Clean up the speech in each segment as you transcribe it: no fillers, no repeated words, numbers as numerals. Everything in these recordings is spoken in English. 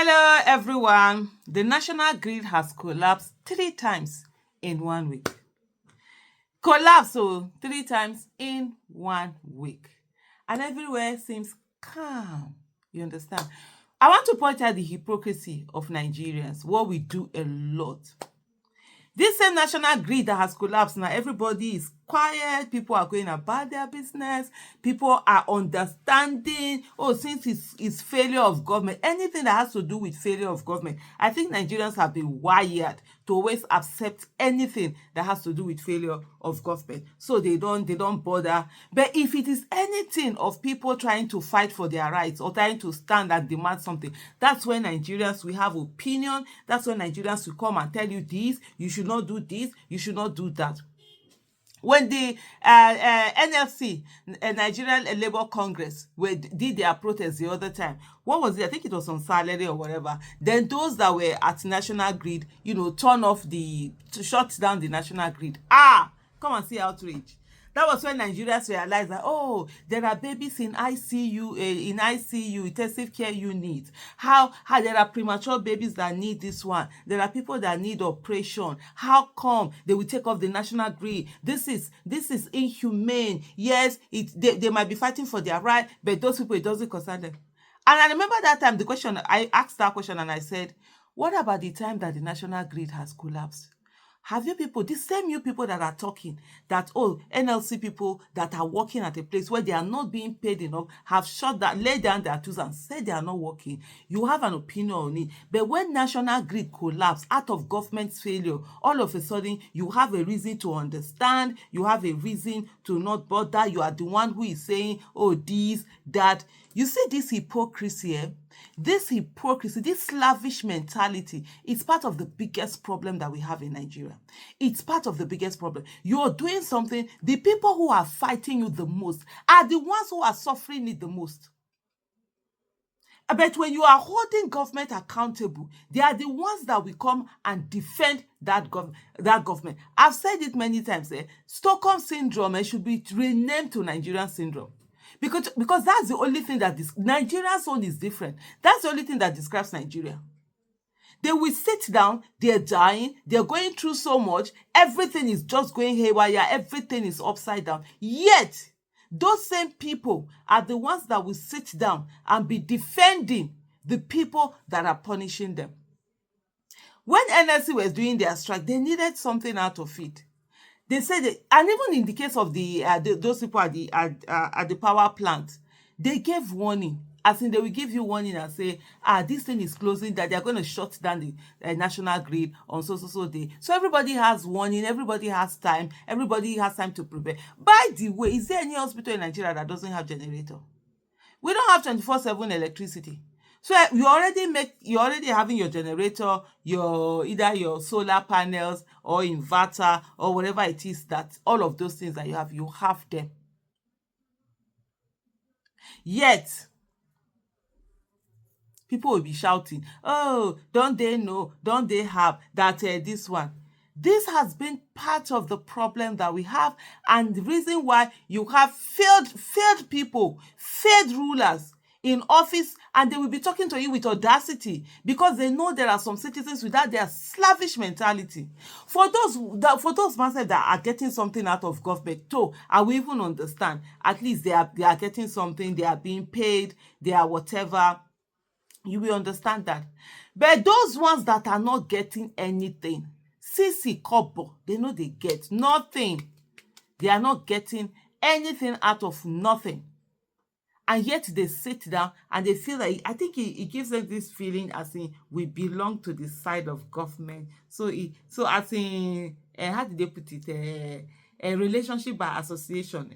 Hello, everyone. The national grid has collapsed 3 times in 1 week. Collapse, so 3 times in 1 week. And everywhere seems calm. You understand? I want to point out the hypocrisy of Nigerians, what we do a lot. This same national grid that has collapsed now, everybody is quiet, people are going about their business, people are understanding, since it's failure of government, anything that has to do with failure of government. I think Nigerians have been wired to always accept anything that has to do with failure of government. So they don't bother. But if it is anything of people trying to fight for their rights or trying to stand and demand something, that's when Nigerians will have opinion. That's when Nigerians will come and tell you this, you should not do this, you should not do that. When the NLC, Nigerian Labour Congress, did their protest the other time, what was it? I think it was on Saturday or whatever. Then those that were at National Grid, to shut down the National Grid. Come and see outrage. That was when Nigerians realized that, there are babies in ICU, intensive care units. How there are premature babies that need this one. There are people that need operation. How come they will take off the national grid? This is inhumane. Yes, they might be fighting for their right, but those people, it doesn't concern them. And I remember that time, I asked that question and I said, what about the time that the national grid has collapsed? Have you people, the same you people that are talking, that, NLC people that are working at a place where they are not being paid enough, have laid down their tools and said they are not working. You have an opinion on it. But when national grid collapse out of government's failure, all of a sudden, you have a reason to understand. You have a reason to not bother. You are the one who is saying, this, that. You see this hypocrisy, This hypocrisy, this slavish mentality is part of the biggest problem that we have in Nigeria. It's part of the biggest problem. You're doing something, the people who are fighting you the most are the ones who are suffering it the most. But when you are holding government accountable, they are the ones that will come and defend that government. I've said it many times. Stockholm syndrome should be renamed to Nigerian syndrome. Because that's the only thing that Nigeria's own is different. That's the only thing that describes Nigeria. They will sit down, they're dying, they're going through so much, everything is just going haywire, everything is upside down. Yet, those same people are the ones that will sit down and be defending the people that are punishing them. When NLC was doing their strike, they needed something out of it. They said, and even in the case of those people at the power plant, they gave warning. As in, they will give you warning and say, this thing is closing, that they are going to shut down the national grid on so day. So everybody has warning, everybody has time to prepare. By the way, is there any hospital in Nigeria that doesn't have generator? We don't have 24/7 electricity. So you're already having your generator, either your solar panels or inverter or whatever it is, that all of those things that you have them. Yet, people will be shouting, don't they know, don't they have that this one? This has been part of the problem that we have, and the reason why you have failed people, failed rulers in office, and they will be talking to you with audacity because they know there are some citizens without their slavish mentality. For those masses that are getting something out of government, too, I will even understand. At least they are getting something, they are being paid, they are whatever. You will understand that. But those ones that are not getting anything, Sisi Kobo, they know they get nothing. They are not getting anything out of nothing. And yet they sit down and they feel like, I think it gives them this feeling as in we belong to the side of government. So as in, how did they put it? A relationship by association,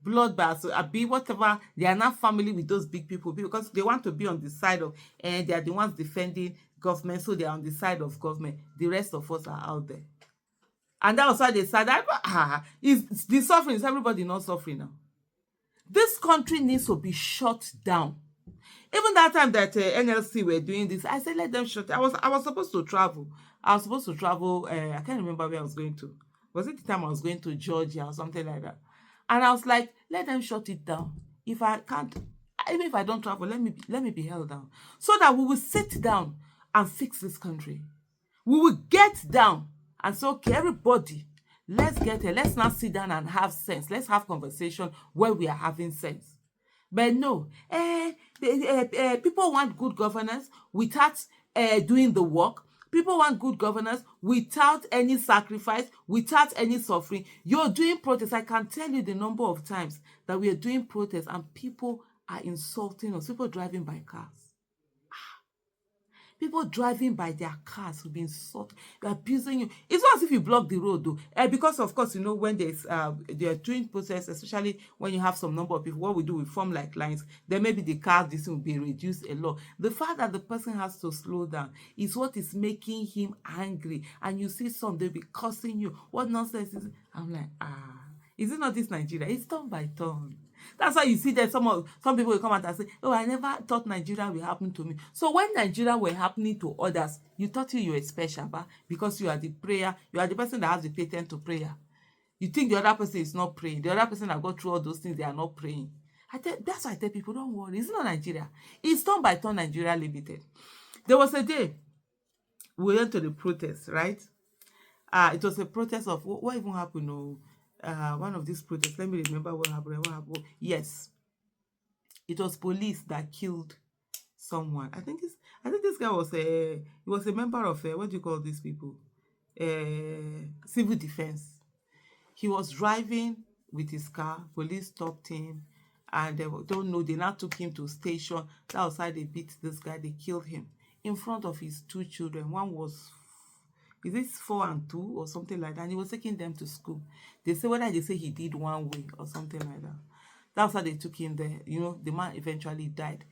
blood by association, whatever. They are not family with those big people because they want to be on the side of, they are the ones defending government, so they are on the side of government. The rest of us are out there. And that was why they said that is the suffering, is everybody not suffering now? This country needs to be shut down. Even that time that NLC were doing this, I said, let them shut. I was supposed to travel. I can't remember where I was going to. Was it the time I was going to Georgia or something like that? And I was like, let them shut it down. If I can't, Even if I don't travel, let me be held down, so that we will sit down and fix this country. We will get down and say, okay, everybody, let's get here. Let's not sit down and have sense. Let's have conversation where we are having sense. But no, people want good governance without doing the work. People want good governance without any sacrifice, without any suffering. You're doing protests. I can tell you the number of times that we are doing protests and people are insulting us. People driving by cars. People driving by their cars will be insulting, abusing you. It's not as if you block the road, though. Because, of course, when they are doing protests, especially when you have some number of people, what we do, we form like lines. Then maybe the car distance will be reduced a lot. The fact that the person has to slow down is what is making him angry. And you see some, they'll be cursing you. What nonsense is it? I'm like, is it not this Nigeria? It's turn by turn. That's why you see that some people will come out and say, oh, I never thought Nigeria will happen to me. So when Nigeria were happening to others, you thought you were special, because you are the person that has the patent to prayer. You think the other person is not praying. The other person that got through all those things, they are not praying. That's why I tell people, don't worry. It's not Nigeria. It's turn by turn Nigeria Limited. There was a day we went to the protest, right? It was a protest of what even happened. One of these protests, let me remember what happened. Yes, it was police that killed someone. I think this guy was he was a member of what do you call these people? Civil defense. He was driving with his car. Police stopped him, and they don't know. They now took him to station. Outside, they beat this guy. They killed him in front of his two children. One was, is this 4 and 2 or something like that? And he was taking them to school. They say whether they say he did one way or something like that. That's how they took him there. The man eventually died.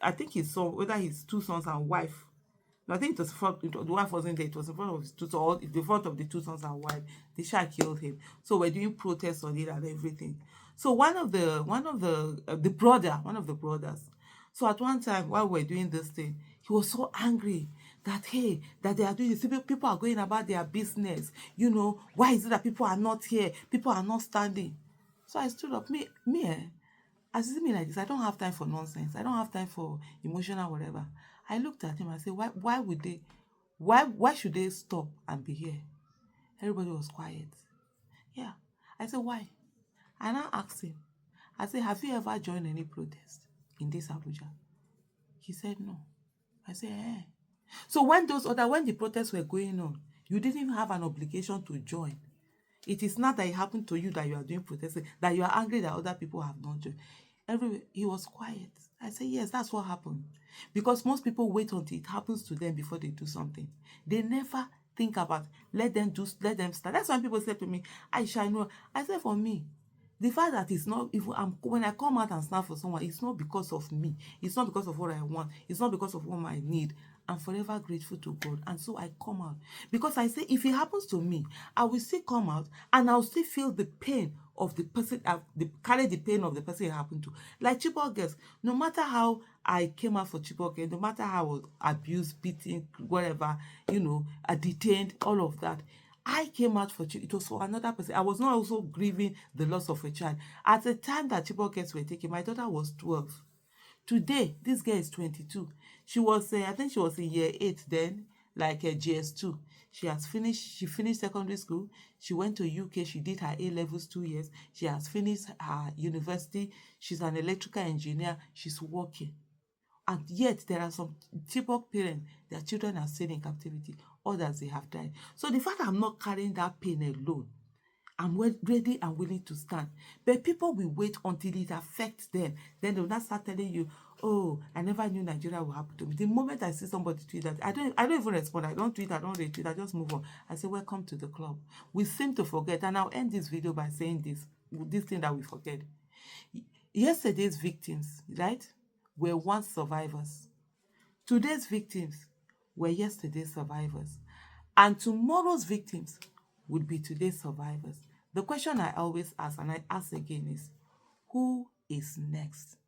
I think his son, whether his 2 sons and wife. No, I think the wife wasn't there. It was in front of his 2 sons, the front of the 2 sons and wife. They shall killed him. So we're doing protests on it and everything. So one of the brothers. So at one time while we're doing this thing, he was so angry that that they are doing this. People are going about their business. Why is it that people are not here? People are not standing. So I stood up. As you see me like this, I don't have time for nonsense. I don't have time for emotional whatever. I looked at him and said, why should they stop and be here? Everybody was quiet. Yeah. I said, why? And I asked him, I said, have you ever joined any protest in this Abuja? He said, no. I said, So when the protests were going on, you didn't even have an obligation to join. It is not that it happened to you that you are doing protesting, that you are angry that other people have not joined. He was quiet. I said, yes, that's what happened. Because most people wait until it happens to them before they do something. They never think about, let them start. That's why people say to me, I shall know. I say, for me, the fact that it's not, when I come out and stand for someone, it's not because of me. It's not because of what I want. It's not because of what I need. I'm forever grateful to God. And so I come out. Because I say, if it happens to me, I will still come out and I'll still feel the pain of the person, carry the pain of the person it happened to. Like Chibok girls, no matter how I came out for Chibok girls, no matter how I was abused, beaten, whatever, detained, all of that, I came out for Chibok. It was for another person. I was not also grieving the loss of a child. At the time that Chibok girls were taken, my daughter was 12. Today, this girl is 22. She was, I think she was in year 8 then, like GS2. She finished secondary school. She went to UK. She did her A-levels 2 years. She has finished her university. She's an electrical engineer. She's working. And yet, there are some Chibok parents, their children are still in captivity. Others, they have died. So the fact that I'm not carrying that pain alone, I'm ready and willing to stand. But people will wait until it affects them. Then they'll not start telling you, oh, I never knew Nigeria would happen to me. The moment I see somebody tweet that, I don't even respond. I don't tweet, I don't retweet, I just move on. I say, welcome to the club. We seem to forget. And I'll end this video by saying this thing that we forget. Yesterday's victims, right, were once survivors. Today's victims were yesterday's survivors. And tomorrow's victims would be today's survivors. The question I always ask, and I ask again, is who is next?